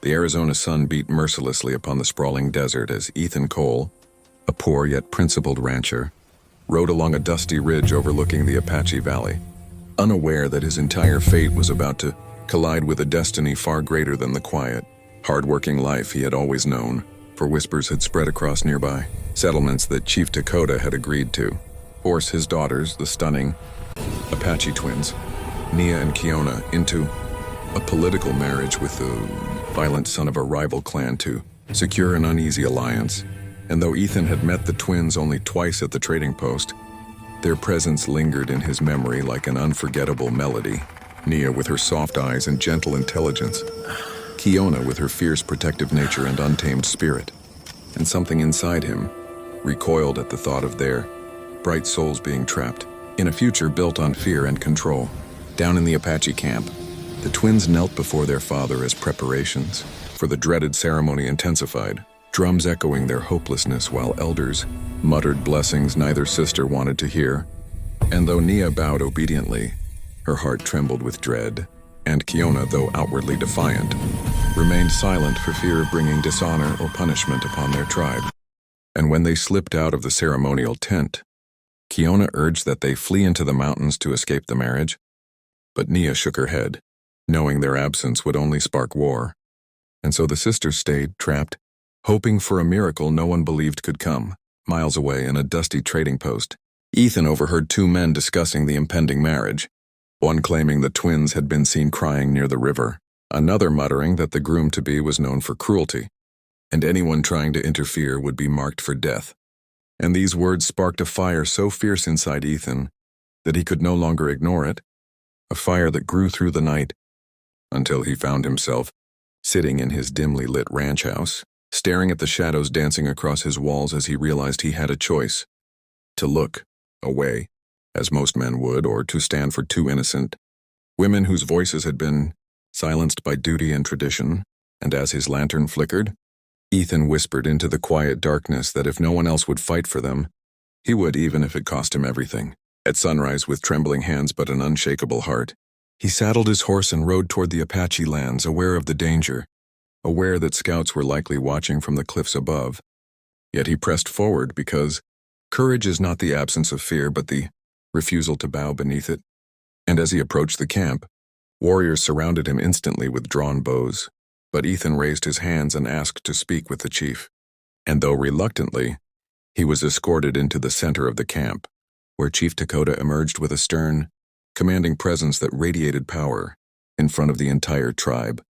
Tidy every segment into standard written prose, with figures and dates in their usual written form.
The Arizona sun beat mercilessly upon the sprawling desert as Ethan Cole, a poor yet principled rancher, rode along a dusty ridge overlooking the Apache Valley, unaware that his entire fate was about to collide with a destiny far greater than the quiet, hard-working life he had always known, for whispers had spread across nearby settlements that Chief Dakota had agreed to force his daughters, the stunning Apache twins, Nia and Kiona, into a political marriage with the violent son of a rival clan to secure an uneasy alliance. And though Ethan had met the twins only twice at the trading post, their presence lingered in his memory like an unforgettable melody. Nia with her soft eyes and gentle intelligence, Kiona with her fierce protective nature and untamed spirit. And something inside him recoiled at the thought of their bright souls being trapped in a future built on fear and control. Down in the Apache camp, the twins knelt before their father as preparations for the dreaded ceremony intensified, drums echoing their hopelessness while elders muttered blessings neither sister wanted to hear. And though Nia bowed obediently, her heart trembled with dread, and Kiona, though outwardly defiant, remained silent for fear of bringing dishonor or punishment upon their tribe. And when they slipped out of the ceremonial tent, Kiona urged that they flee into the mountains to escape the marriage, but Nia shook her head, knowing their absence would only spark war. And so the sisters stayed, trapped, hoping for a miracle no one believed could come. Miles away in a dusty trading post, Ethan overheard two men discussing the impending marriage, one claiming the twins had been seen crying near the river, another muttering that the groom-to-be was known for cruelty, and anyone trying to interfere would be marked for death. And these words sparked a fire so fierce inside Ethan that he could no longer ignore it, a fire that grew through the night until he found himself sitting in his dimly lit ranch house, staring at the shadows dancing across his walls as he realized he had a choice: to look away, as most men would, or to stand for two innocent women whose voices had been silenced by duty and tradition. And as his lantern flickered, Ethan whispered into the quiet darkness that if no one else would fight for them, he would, even if it cost him everything. At sunrise, with trembling hands but an unshakable heart, he saddled his horse and rode toward the Apache lands, aware of the danger, aware that scouts were likely watching from the cliffs above. Yet he pressed forward because courage is not the absence of fear but the refusal to bow beneath it. And as he approached the camp, warriors surrounded him instantly with drawn bows. But Ethan raised his hands and asked to speak with the chief. And though reluctantly, he was escorted into the center of the camp, where Chief Dakota emerged with a stern, commanding presence that radiated power in front of the entire tribe.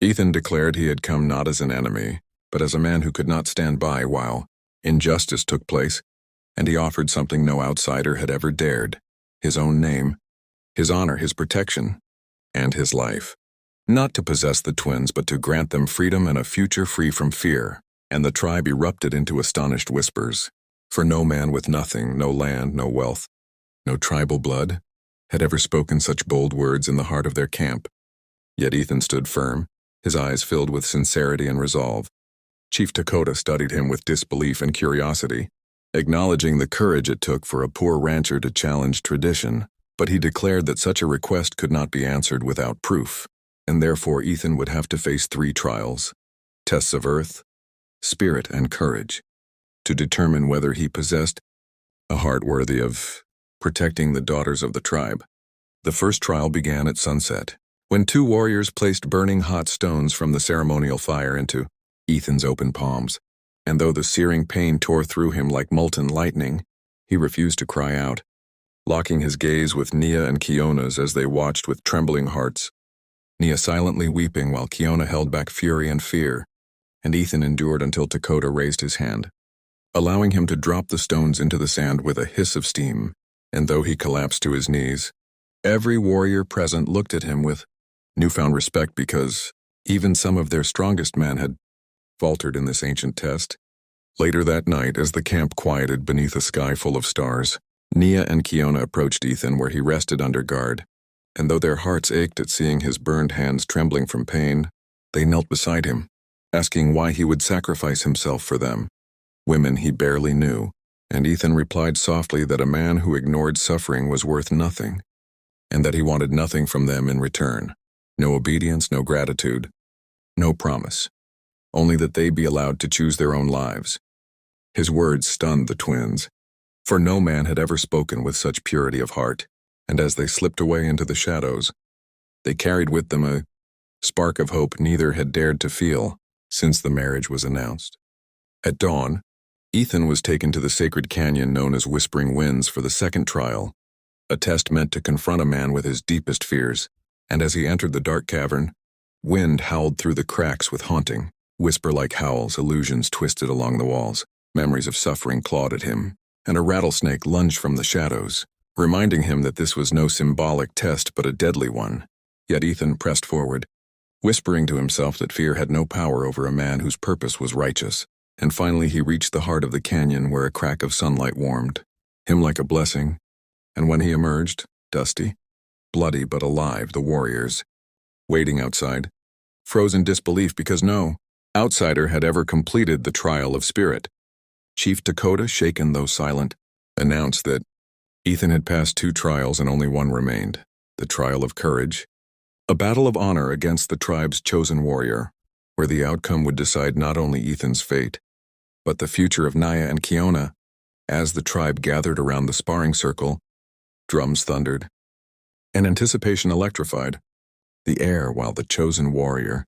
Ethan declared he had come not as an enemy, but as a man who could not stand by while injustice took place, and he offered something no outsider had ever dared: his own name, his honor, his protection, and his life. Not to possess the twins, but to grant them freedom and a future free from fear. And the tribe erupted into astonished whispers, for no man with nothing, no land, no wealth, no tribal blood, had ever spoken such bold words in the heart of their camp. Yet Ethan stood firm, his eyes filled with sincerity and resolve. Chief Dakota studied him with disbelief and curiosity, acknowledging the courage it took for a poor rancher to challenge tradition, but he declared that such a request could not be answered without proof, and therefore Ethan would have to face 3 trials, tests of earth, spirit, and courage, to determine whether he possessed a heart worthy of protecting the daughters of the tribe. The first trial began at sunset, when 2 warriors placed burning hot stones from the ceremonial fire into Ethan's open palms, and though the searing pain tore through him like molten lightning, he refused to cry out, locking his gaze with Nia and Kiona's as they watched with trembling hearts, Nia silently weeping while Kiona held back fury and fear, and Ethan endured until Dakota raised his hand, allowing him to drop the stones into the sand with a hiss of steam. And though he collapsed to his knees, every warrior present looked at him with newfound respect because even some of their strongest men had faltered in this ancient test. Later that night, as the camp quieted beneath a sky full of stars, Nia and Kiona approached Ethan where he rested under guard, and though their hearts ached at seeing his burned hands trembling from pain, they knelt beside him, asking why he would sacrifice himself for them, women he barely knew, and Ethan replied softly that a man who ignored suffering was worth nothing, and that he wanted nothing from them in return, no obedience, no gratitude, No promise, only that they be allowed to choose their own lives. His words stunned the twins, for no man had ever spoken with such purity of heart, and as they slipped away into the shadows, they carried with them a spark of hope neither had dared to feel since the marriage was announced. At dawn, Ethan was taken to the sacred canyon known as Whispering Winds for the second trial, a test meant to confront a man with his deepest fears, and as he entered the dark cavern, wind howled through the cracks with haunting, whisper-like howls, illusions twisted along the walls, memories of suffering clawed at him, and a rattlesnake lunged from the shadows, reminding him that this was no symbolic test but a deadly one. Yet Ethan pressed forward, whispering to himself that fear had no power over a man whose purpose was righteous, and finally he reached the heart of the canyon where a crack of sunlight warmed him like a blessing, and when he emerged, dusty, bloody but alive, the warriors, waiting outside, froze in disbelief because no outsider had ever completed the trial of spirit. Chief Dakota, shaken though silent, announced that Ethan had passed 2 trials and only one remained, the trial of courage, a battle of honor against the tribe's chosen warrior, where the outcome would decide not only Ethan's fate, but the future of Naya and Kiona. As the tribe gathered around the sparring circle, drums thundered, and anticipation electrified the air while the chosen warrior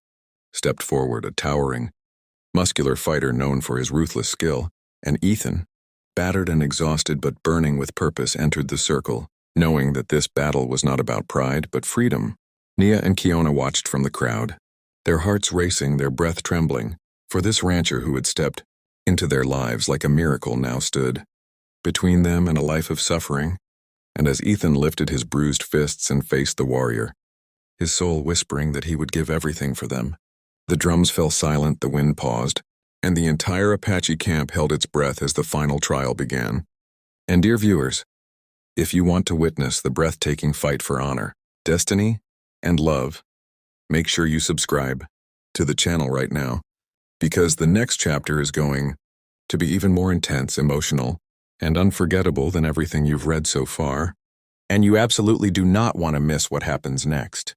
stepped forward, a towering, muscular fighter known for his ruthless skill, and Ethan, battered and exhausted but burning with purpose, entered the circle, knowing that this battle was not about pride but freedom. Nia and Kiona watched from the crowd, their hearts racing, their breath trembling, for this rancher who had stepped into their lives like a miracle now stood between them and a life of suffering. And as Ethan lifted his bruised fists and faced the warrior, his soul whispering that he would give everything for them, the drums fell silent, the wind paused, and the entire Apache camp held its breath as the final trial began. And dear viewers, if you want to witness the breathtaking fight for honor, destiny, and love, make sure you subscribe to the channel right now, because the next chapter is going to be even more intense, emotional, and unforgettable than everything you've read so far, and you absolutely do not want to miss what happens next.